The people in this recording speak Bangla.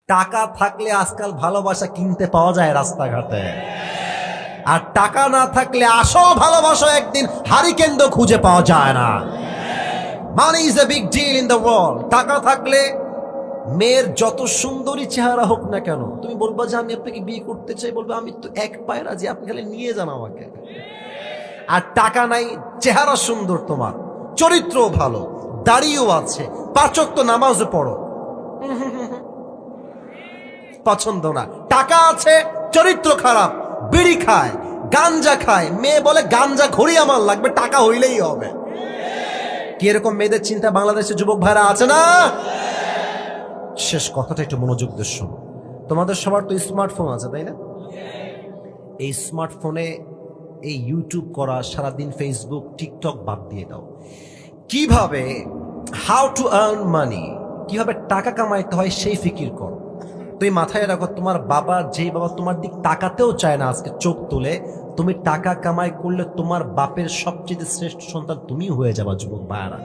টাকা থাকলে আজকাল ভালোবাসা কিনতে পাওয়া যায় রাস্তাঘাটে, আর টাকা না থাকলে আসল ভালোবাসা একদিন হারিকেন্দ্র খুঁজে পাওয়া যায় না। Money is a big deal in the world. টাকা থাকলে মেয়ের যত সুন্দরী চেহারা হোক না কেন, তুমি বলবা যে আমি আপনাকে বিয়ে করতে চাই, বলবে আমি তো এক পায়ে রাজি, আপনি খালি নিয়ে যান আমাকে। আর টাকা নাই, চেহারা সুন্দর, তোমার চরিত্র ভালো, দাড়িও আছে, 5 ওয়াক্ত নামাজও পড়ো, পছন্দ না। টাকা আছে, চরিত্র খারাপ, বিড়ি খায়, গাঞ্জা খায়, মেয়ে বলে গাঞ্জা ঘড়ি আমার লাগবে, টাকা হইলেই হবে। কি এরকম মেয়েদের চিন্তা বাংলাদেশের যুবক ভাইরা আছে না? শেষ কথাটা একটু মনোযোগ দিয়ে শোনো। তোমাদের সবার তো স্মার্টফোন আছে, তাই না? এই স্মার্টফোনে এই ইউটিউব করা, সারাদিন ফেসবুক টিকটক বাদ দিয়ে দাও। কিভাবে হাউ টু আর্ন মানি, কিভাবে টাকা কামাইতে হয় সেই ফিকির করো। তুমি মাথায় রাখো, তোমার বাবা, যেই বাবা তোমার দিক তাকাতেও চায় না আজকে চোখ তুলে, তুমি টাকা কামাই করলে তোমার বাপের সবচেয়ে শ্রেষ্ঠ সন্তান তুমি হয়ে যাবা যুবক ভাইরা।